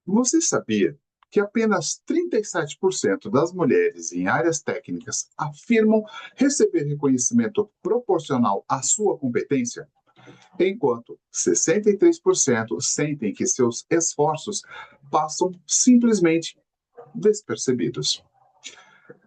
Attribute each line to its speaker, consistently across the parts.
Speaker 1: Você sabia que apenas 37% das mulheres em áreas técnicas afirmam receber reconhecimento proporcional à sua competência, enquanto 63% sentem que seus esforços passam simplesmente despercebidos?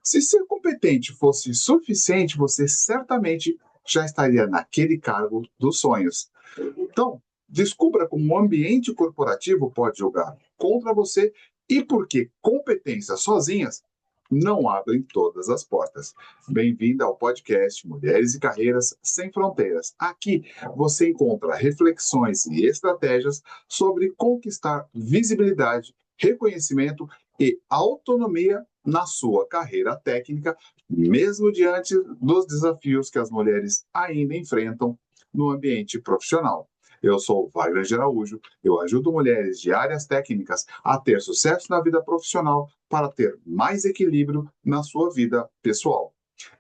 Speaker 1: Se ser competente fosse suficiente, você certamente já estaria naquele cargo dos sonhos. Então, descubra como o ambiente corporativo pode jogar contra você e por que competências sozinhas não abrem todas as portas. Bem-vinda ao podcast Mulheres e Carreiras Sem Fronteiras. Aqui você encontra reflexões e estratégias sobre conquistar visibilidade, reconhecimento e autonomia na sua carreira técnica, mesmo diante dos desafios que as mulheres ainda enfrentam no ambiente profissional. Eu sou o Wagner de Araújo, eu ajudo mulheres de áreas técnicas a ter sucesso na vida profissional para ter mais equilíbrio na sua vida pessoal.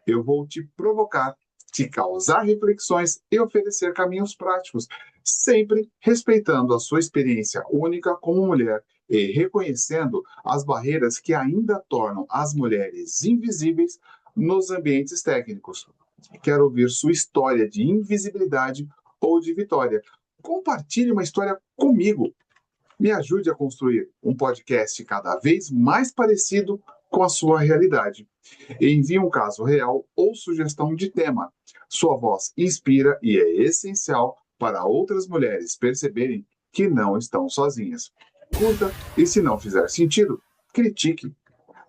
Speaker 1: Eu vou te provocar, te causar reflexões e oferecer caminhos práticos, sempre respeitando a sua experiência única como mulher e reconhecendo as barreiras que ainda tornam as mulheres invisíveis nos ambientes técnicos. Quero ouvir sua história de invisibilidade ou de vitória. Compartilhe uma história comigo. Me ajude a construir um podcast cada vez mais parecido com a sua realidade. Envie um caso real ou sugestão de tema. Sua voz inspira e é essencial para outras mulheres perceberem que não estão sozinhas. Curta e, se não fizer sentido, critique.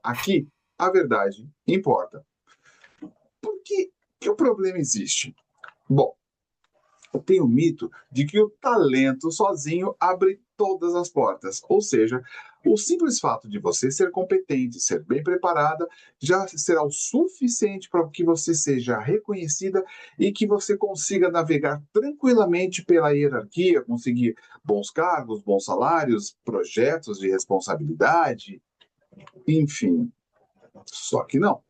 Speaker 1: Aqui, a verdade importa. Por que o problema existe? Bom, tem o mito de que o talento sozinho abre todas as portas. Ou seja, o simples fato de você ser competente, ser bem preparada, já será o suficiente para que você seja reconhecida e que você consiga navegar tranquilamente pela hierarquia, conseguir bons cargos, bons salários, projetos de responsabilidade, enfim. Só que não.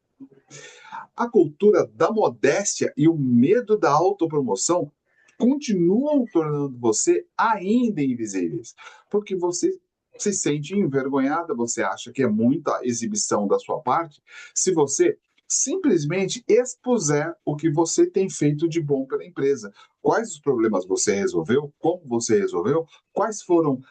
Speaker 1: A cultura da modéstia e o medo da autopromoção continuam tornando você ainda invisíveis, porque você se sente envergonhada, você acha que é muita exibição da sua parte, se você simplesmente expuser o que você tem feito de bom pela empresa. Quais os problemas você resolveu, como você resolveu, quais foram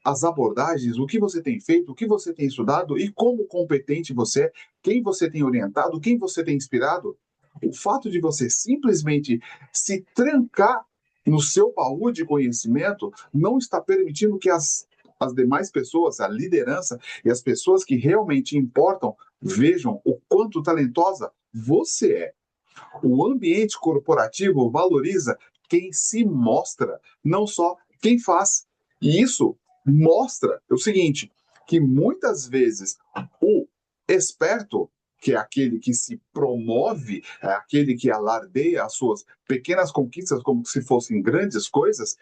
Speaker 1: as abordagens, o que você tem feito, o que você tem estudado e como competente você é, quem você tem orientado, quem você tem inspirado. O fato de você simplesmente se trancar no seu baú de conhecimento não está permitindo que as demais pessoas, a liderança e as pessoas que realmente importam vejam o quanto talentosa você é. O ambiente corporativo valoriza quem se mostra, não só quem faz. E isso mostra o seguinte, que muitas vezes o esperto, que é aquele que se promove, é aquele que alardeia as suas pequenas conquistas como se fossem grandes coisas,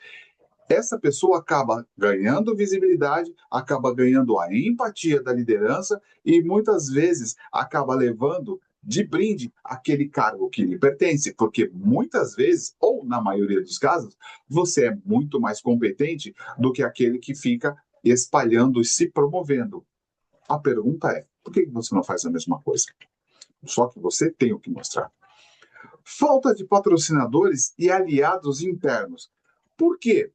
Speaker 1: essa pessoa acaba ganhando visibilidade, acaba ganhando a empatia da liderança e muitas vezes acaba levando de brinde aquele cargo que lhe pertence, porque muitas vezes, ou na maioria dos casos, você é muito mais competente do que aquele que fica espalhando e se promovendo. A pergunta é: por que você não faz a mesma coisa? Só que você tem o que mostrar. Falta de patrocinadores e aliados internos. Por quê?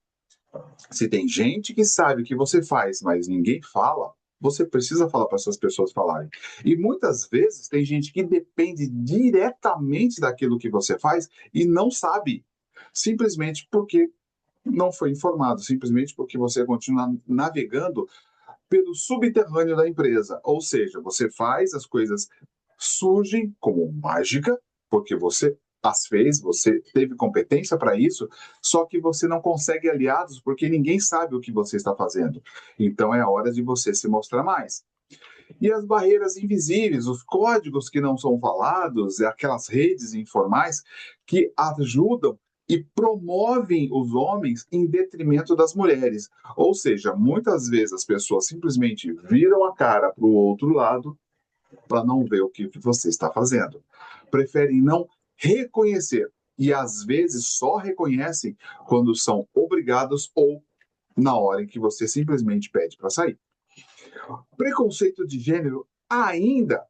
Speaker 1: Se tem gente que sabe o que você faz, mas ninguém fala, você precisa falar para essas pessoas falarem. E muitas vezes tem gente que depende diretamente daquilo que você faz e não sabe, simplesmente porque não foi informado, simplesmente porque você continua navegando pelo subterrâneo da empresa. Ou seja, você faz, as coisas surgem como mágica, porque você as fez, você teve competência para isso, só que você não consegue aliados porque ninguém sabe o que você está fazendo. Então é hora de você se mostrar mais. E as barreiras invisíveis, os códigos que não são falados, aquelas redes informais que ajudam e promovem os homens em detrimento das mulheres. Ou seja, muitas vezes as pessoas simplesmente viram a cara para o outro lado para não ver o que você está fazendo. Preferem não reconhecer e às vezes só reconhecem quando são obrigados ou na hora em que você simplesmente pede para sair. Preconceito de gênero ainda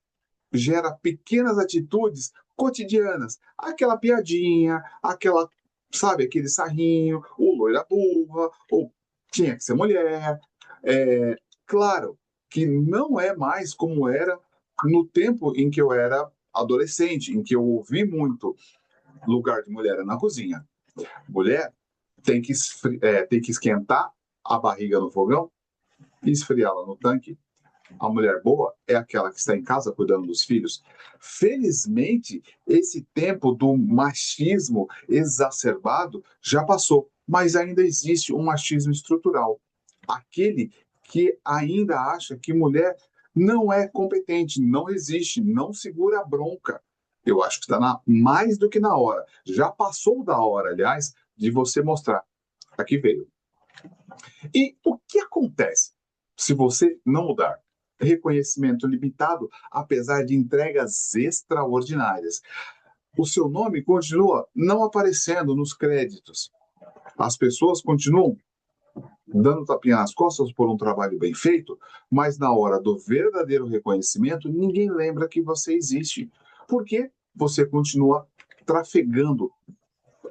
Speaker 1: gera pequenas atitudes cotidianas. Aquela piadinha, aquela, sabe, aquele sarrinho, o loira burra, ou tinha que ser mulher. Claro que não é mais como era no tempo em que eu era adolescente, em que eu ouvi muito lugar de mulher é na cozinha. Mulher tem que esquentar a barriga no fogão e esfriá-la no tanque. A mulher boa é aquela que está em casa cuidando dos filhos. Felizmente, esse tempo do machismo exacerbado já passou, mas ainda existe um machismo estrutural. Aquele que ainda acha que mulher não é competente, não resiste, não segura a bronca. Eu acho que está mais do que na hora. Já passou da hora, aliás, de você mostrar. Aqui veio. E o que acontece se você não mudar? Reconhecimento limitado, apesar de entregas extraordinárias. O seu nome continua não aparecendo nos créditos. As pessoas continuam dando tapinha nas costas por um trabalho bem feito, mas na hora do verdadeiro reconhecimento, ninguém lembra que você existe. Porque você continua trafegando,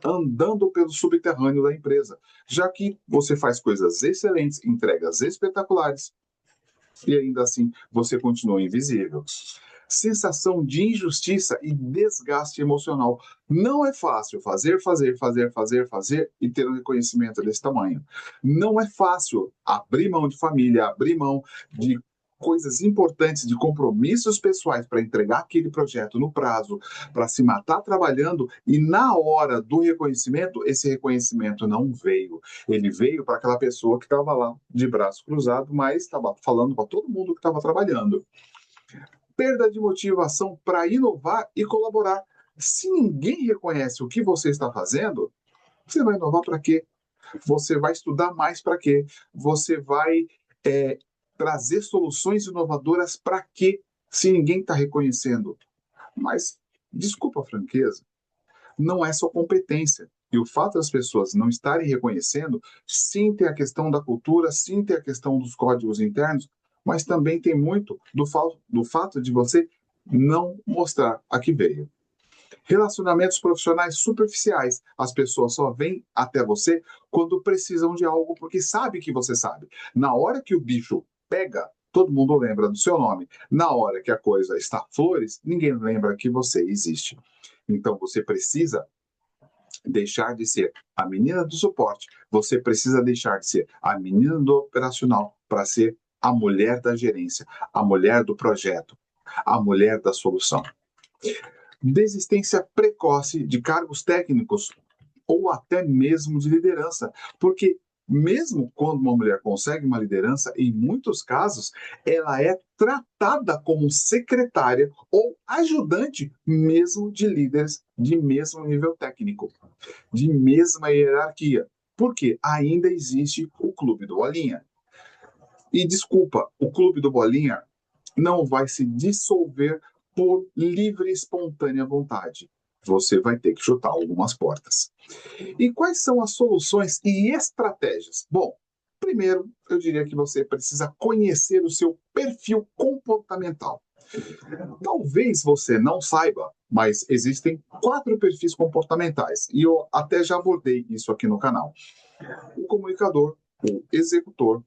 Speaker 1: andando pelo subterrâneo da empresa, já que você faz coisas excelentes, entregas espetaculares, e ainda assim você continua invisível. Sensação de injustiça e desgaste emocional. Não é fácil fazer e ter um reconhecimento desse tamanho. Não é fácil abrir mão de família, abrir mão de coisas importantes, de compromissos pessoais para entregar aquele projeto no prazo, para se matar trabalhando, e na hora do reconhecimento, esse reconhecimento não veio. Ele veio para aquela pessoa que estava lá de braço cruzado, mas estava falando para todo mundo que estava trabalhando. Perda de motivação para inovar e colaborar. Se ninguém reconhece o que você está fazendo, você vai inovar para quê? Você vai estudar mais para quê? Você vai trazer soluções inovadoras para quê? Se ninguém está reconhecendo. Mas, desculpa a franqueza, não é só competência. E o fato das pessoas não estarem reconhecendo, sim, tem a questão da cultura, sim, tem a questão dos códigos internos, mas também tem muito do fato de você não mostrar a que veio. Relacionamentos profissionais superficiais. As pessoas só vêm até você quando precisam de algo, porque sabe que você sabe. Na hora que o bicho pega, todo mundo lembra do seu nome. Na hora que a coisa está flores, ninguém lembra que você existe. Então você precisa deixar de ser a menina do suporte, você precisa deixar de ser a menina do operacional para ser a mulher da gerência, a mulher do projeto, a mulher da solução. Desistência precoce de cargos técnicos ou até mesmo de liderança, porque mesmo quando uma mulher consegue uma liderança, em muitos casos, ela é tratada como secretária ou ajudante mesmo de líderes de mesmo nível técnico, de mesma hierarquia, porque ainda existe o clube do Bolinha. E desculpa, o clube do Bolinha não vai se dissolver por livre e espontânea vontade. Você vai ter que chutar algumas portas. E quais são as soluções e estratégias? Bom, primeiro, eu diria que você precisa conhecer o seu perfil comportamental. Talvez você não saiba, mas existem 4 perfis comportamentais, e eu até já abordei isso aqui no canal. O comunicador, o executor,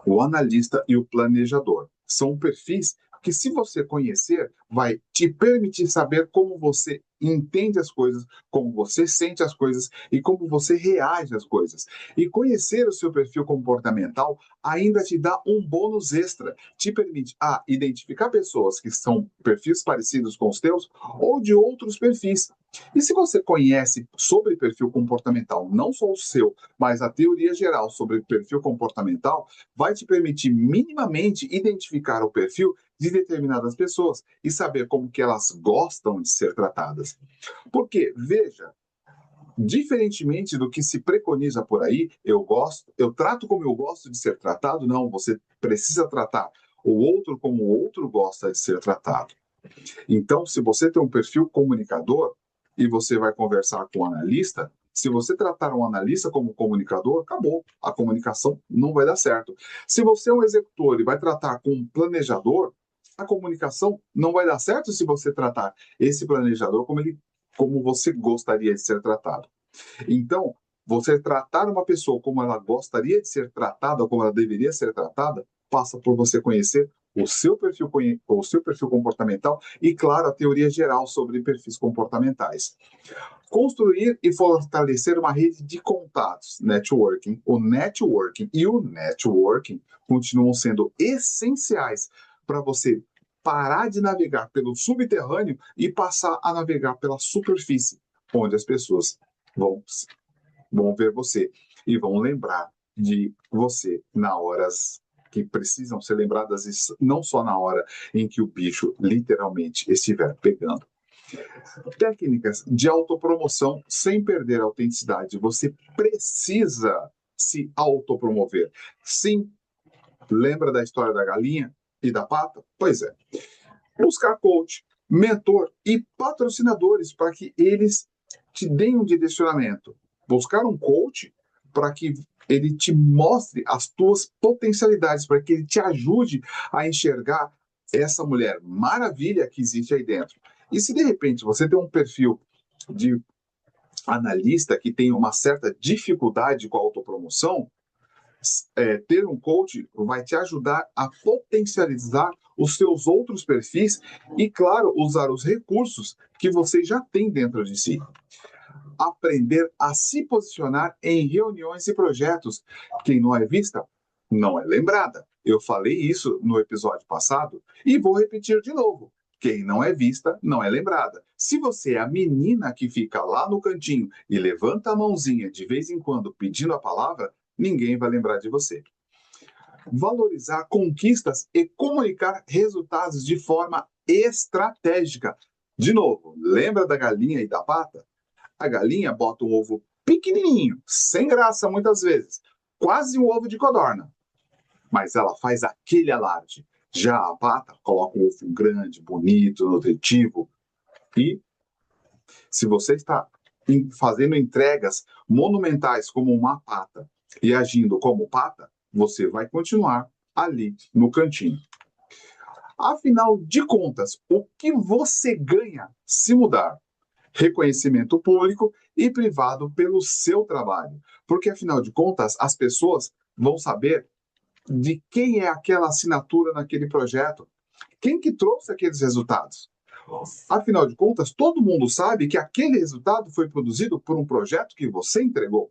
Speaker 1: o analista e o planejador. São perfis que, se você conhecer, vai te permitir saber como você entende as coisas, como você sente as coisas e como você reage às coisas. E conhecer o seu perfil comportamental ainda te dá um bônus extra, te permite identificar pessoas que são perfis parecidos com os teus ou de outros perfis. E se você conhece sobre perfil comportamental, não só o seu, mas a teoria geral sobre perfil comportamental, vai te permitir minimamente identificar o perfil de determinadas pessoas e saber como que elas gostam de ser tratadas. Porque, veja, diferentemente do que se preconiza por aí, eu trato como eu gosto de ser tratado, não, você precisa tratar o outro como o outro gosta de ser tratado. Então, se você tem um perfil comunicador, e você vai conversar com o analista, se você tratar um analista como comunicador, acabou. A comunicação não vai dar certo. Se você é um executor e vai tratar com um planejador, a comunicação não vai dar certo se você tratar esse planejador como você gostaria de ser tratado. Então, você tratar uma pessoa como ela gostaria de ser tratada, ou como ela deveria ser tratada, passa por você conhecer o seu perfil comportamental e, claro, a teoria geral sobre perfis comportamentais. Construir e fortalecer uma rede de contatos, networking. O networking e o networking continuam sendo essenciais para você parar de navegar pelo subterrâneo e passar a navegar pela superfície, onde as pessoas vão, vão ver você e vão lembrar de você na horas que precisam ser lembradas, não só na hora em que o bicho literalmente estiver pegando. Técnicas de autopromoção sem perder a autenticidade. Você precisa se autopromover. Sim, lembra da história da galinha e da pata? Pois é. Buscar coach, mentor e patrocinadores para que eles te deem um direcionamento. Buscar um coach para que ele te mostre as tuas potencialidades, para que ele te ajude a enxergar essa mulher maravilha que existe aí dentro. E se de repente você tem um perfil de analista que tem uma certa dificuldade com a autopromoção, ter um coach vai te ajudar a potencializar os seus outros perfis e, claro, usar os recursos que você já tem dentro de si. Aprender a se posicionar em reuniões e projetos. Quem não é vista, não é lembrada. Eu falei isso no episódio passado e vou repetir de novo. Quem não é vista, não é lembrada. Se você é a menina que fica lá no cantinho e levanta a mãozinha de vez em quando pedindo a palavra, ninguém vai lembrar de você. Valorizar conquistas e comunicar resultados de forma estratégica. De novo, lembra da galinha e da pata? A galinha bota um ovo pequenininho, sem graça muitas vezes, quase um ovo de codorna, mas ela faz aquele alarde. Já a pata coloca um ovo grande, bonito, nutritivo. E se você está fazendo entregas monumentais como uma pata e agindo como pata, você vai continuar ali no cantinho. Afinal de contas, o que você ganha se mudar? Reconhecimento público e privado pelo seu trabalho. Porque, afinal de contas, as pessoas vão saber de quem é aquela assinatura naquele projeto, quem que trouxe aqueles resultados. Afinal de contas, todo mundo sabe que aquele resultado foi produzido por um projeto que você entregou.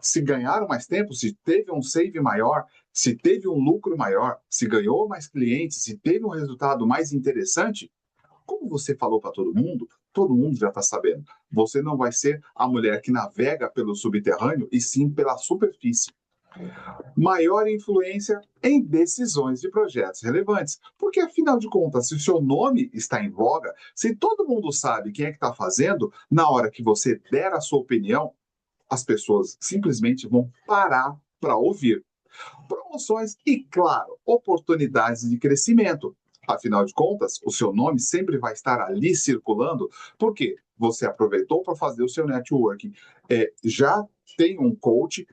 Speaker 1: Se ganharam mais tempo, se teve um save maior, se teve um lucro maior, se ganhou mais clientes, se teve um resultado mais interessante, como você falou para todo mundo já está sabendo. Você não vai ser a mulher que navega pelo subterrâneo, e sim pela superfície. Maior influência em decisões de projetos relevantes. Porque, afinal de contas, se o seu nome está em voga, se todo mundo sabe quem é que está fazendo, na hora que você der a sua opinião, as pessoas simplesmente vão parar para ouvir. Promoções e, claro, oportunidades de crescimento. Afinal de contas, o seu nome sempre vai estar ali circulando, porque você aproveitou para fazer o seu networking, já tem um coach,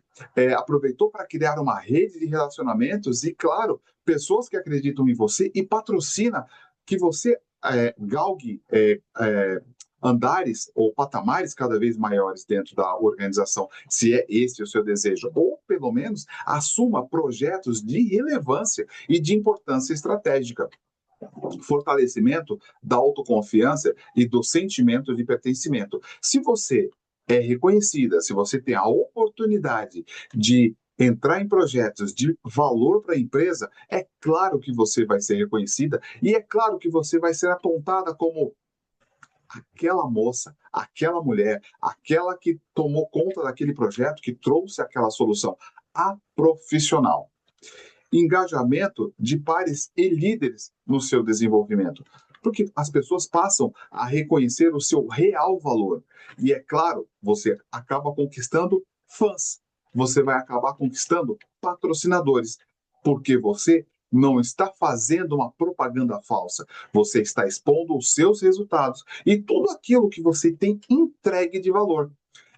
Speaker 1: aproveitou para criar uma rede de relacionamentos e, claro, pessoas que acreditam em você e patrocina que você galgue andares ou patamares cada vez maiores dentro da organização, se é esse o seu desejo, ou pelo menos assuma projetos de relevância e de importância estratégica. Fortalecimento da autoconfiança e do sentimento de pertencimento. Se você é reconhecida, se você tem a oportunidade de entrar em projetos de valor para a empresa, é claro que você vai ser reconhecida e é claro que você vai ser apontada como aquela moça, aquela mulher, aquela que tomou conta daquele projeto, que trouxe aquela solução, a profissional. Engajamento de pares e líderes no seu desenvolvimento, porque as pessoas passam a reconhecer o seu real valor. E é claro, você acaba conquistando fãs, você vai acabar conquistando patrocinadores, porque você não está fazendo uma propaganda falsa. Você está expondo os seus resultados e tudo aquilo que você tem entregue de valor.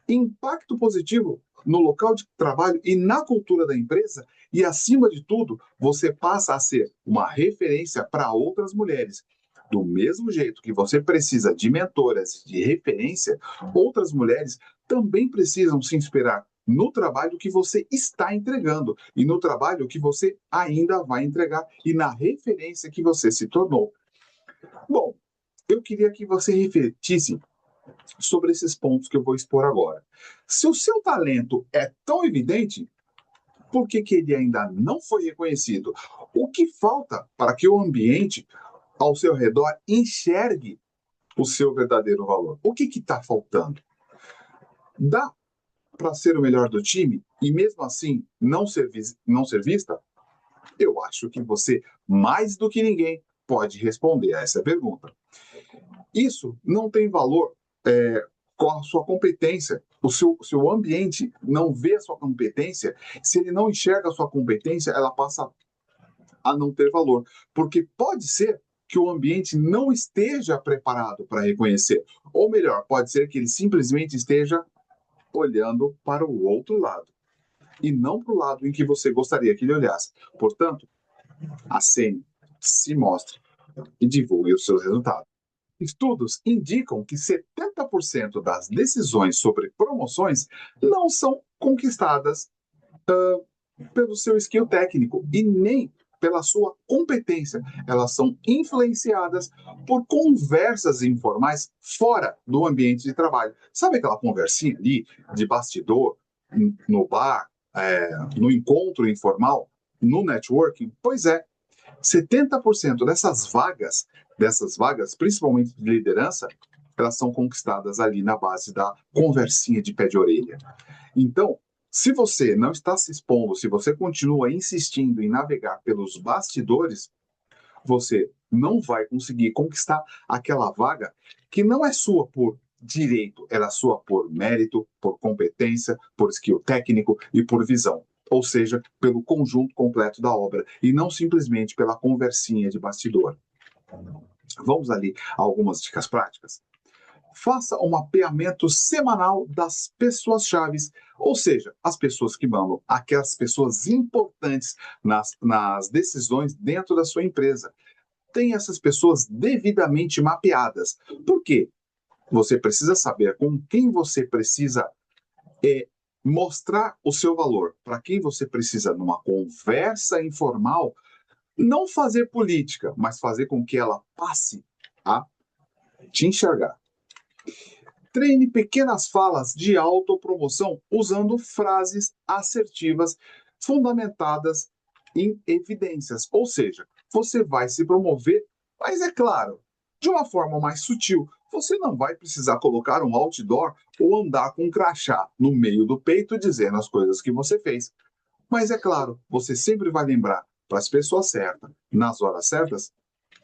Speaker 1: Impacto positivo no local de trabalho e na cultura da empresa, e acima de tudo, você passa a ser uma referência para outras mulheres. Do mesmo jeito que você precisa de mentoras, de referência, outras mulheres também precisam se inspirar no trabalho que você está entregando e no trabalho que você ainda vai entregar e na referência que você se tornou. Bom, eu queria que você refletisse sobre esses pontos que eu vou expor agora. Se o seu talento é tão evidente, por que ele ainda não foi reconhecido? O que falta para que o ambiente ao seu redor enxergue o seu verdadeiro valor? O que está faltando? Dá para ser o melhor do time e mesmo assim não ser vista? Eu acho que você, mais do que ninguém, pode responder a essa pergunta. Isso não tem valor com a sua competência. Se o ambiente não vê a sua competência, se ele não enxerga a sua competência, ela passa a não ter valor. Porque pode ser que o ambiente não esteja preparado para reconhecer. Ou melhor, pode ser que ele simplesmente esteja olhando para o outro lado. E não para o lado em que você gostaria que ele olhasse. Portanto, acene, se mostre e divulgue os seus resultados. Estudos indicam que 70% das decisões sobre promoções não são conquistadas pelo seu skill técnico e nem pela sua competência. Elas são influenciadas por conversas informais fora do ambiente de trabalho. Sabe aquela conversinha ali de bastidor, no bar, no encontro informal, no networking? Pois é, 70% dessas vagas, principalmente de liderança, elas são conquistadas ali na base da conversinha de pé de orelha. Então, se você não está se expondo, se você continua insistindo em navegar pelos bastidores, você não vai conseguir conquistar aquela vaga que não é sua por direito, ela é sua por mérito, por competência, por skill técnico e por visão. Ou seja, pelo conjunto completo da obra e não simplesmente pela conversinha de bastidor. Vamos ali a algumas dicas práticas? Faça um mapeamento semanal das pessoas-chaves, ou seja, as pessoas que mandam, aquelas pessoas importantes nas decisões dentro da sua empresa. Tenha essas pessoas devidamente mapeadas. Por quê? Você precisa saber com quem você precisa mostrar o seu valor, para quem você precisa, numa conversa informal, não fazer política, mas fazer com que ela passe a te enxergar. Treine pequenas falas de autopromoção usando frases assertivas fundamentadas em evidências. Ou seja, você vai se promover, mas é claro, de uma forma mais sutil. Você não vai precisar colocar um outdoor ou andar com um crachá no meio do peito dizendo as coisas que você fez. Mas é claro, você sempre vai lembrar para as pessoas certas, nas horas certas,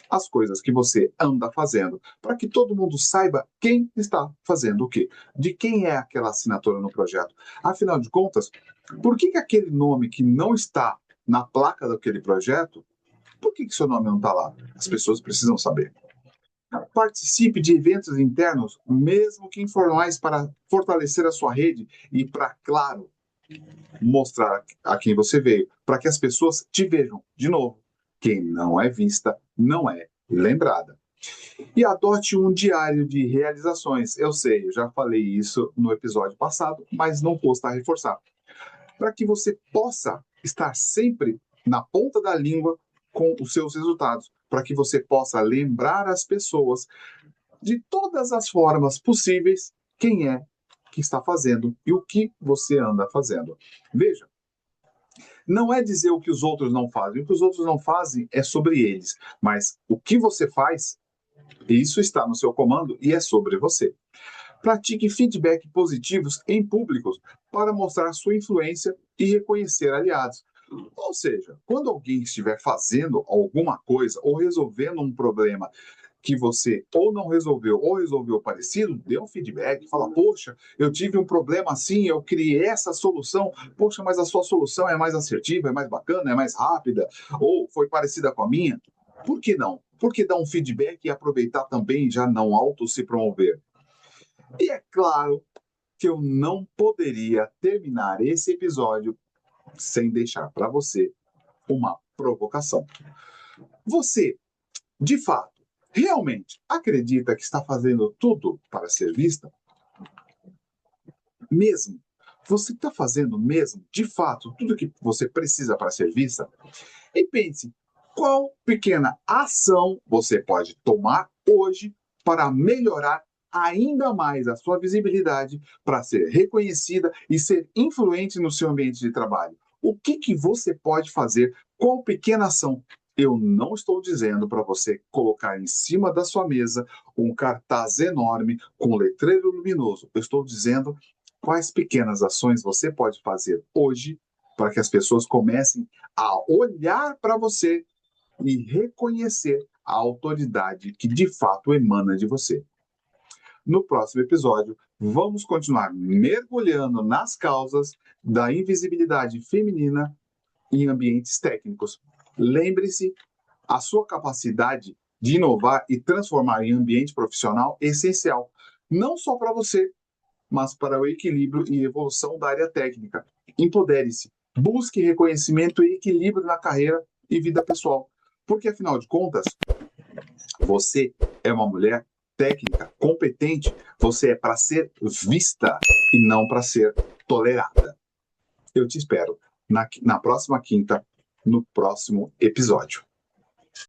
Speaker 1: as coisas que você anda fazendo, para que todo mundo saiba quem está fazendo o quê, de quem é aquela assinatura no projeto. Afinal de contas, por que aquele nome que não está na placa daquele projeto, por que seu nome não está lá? As pessoas precisam saber. Participe de eventos internos, mesmo que informais, para fortalecer a sua rede e para, claro, mostrar a quem você veio, para que as pessoas te vejam de novo. Quem não é vista, não é lembrada. E adote um diário de realizações. Eu sei, eu já falei isso no episódio passado, mas não custa reforçar. Para que você possa estar sempre na ponta da língua com os seus resultados. Para que você possa lembrar as pessoas de todas as formas possíveis quem é que está fazendo e o que você anda fazendo. Veja, não é dizer o que os outros não fazem. O que os outros não fazem é sobre eles. Mas o que você faz, isso está no seu comando e é sobre você. Pratique feedback positivos em públicos para mostrar sua influência e reconhecer aliados. Ou seja, quando alguém estiver fazendo alguma coisa ou resolvendo um problema que você ou não resolveu ou resolveu parecido, dê um feedback, fala, poxa, eu tive um problema assim, eu criei essa solução, poxa, mas a sua solução é mais assertiva, é mais bacana, é mais rápida, ou foi parecida com a minha. Por que não? Por que dar um feedback e aproveitar também já não auto se promover? E é claro que eu não poderia terminar esse episódio sem deixar para você uma provocação. Você, de fato, realmente acredita que está fazendo tudo para ser vista? Mesmo? Você está fazendo mesmo, de fato, tudo que você precisa para ser vista? E pense, qual pequena ação você pode tomar hoje para melhorar ainda mais a sua visibilidade, para ser reconhecida e ser influente no seu ambiente de trabalho? O que você pode fazer? Qual pequena ação? Eu não estou dizendo para você colocar em cima da sua mesa um cartaz enorme com letreiro luminoso. Eu estou dizendo quais pequenas ações você pode fazer hoje para que as pessoas comecem a olhar para você e reconhecer a autoridade que de fato emana de você. No próximo episódio, vamos continuar mergulhando nas causas da invisibilidade feminina em ambientes técnicos. Lembre-se, a sua capacidade de inovar e transformar em ambiente profissional é essencial, não só para você, mas para o equilíbrio e evolução da área técnica. Empodere-se, busque reconhecimento e equilíbrio na carreira e vida pessoal, porque afinal de contas, você é uma mulher técnica, competente, você é para ser vista e não para ser tolerada. Eu te espero na próxima quinta, no próximo episódio.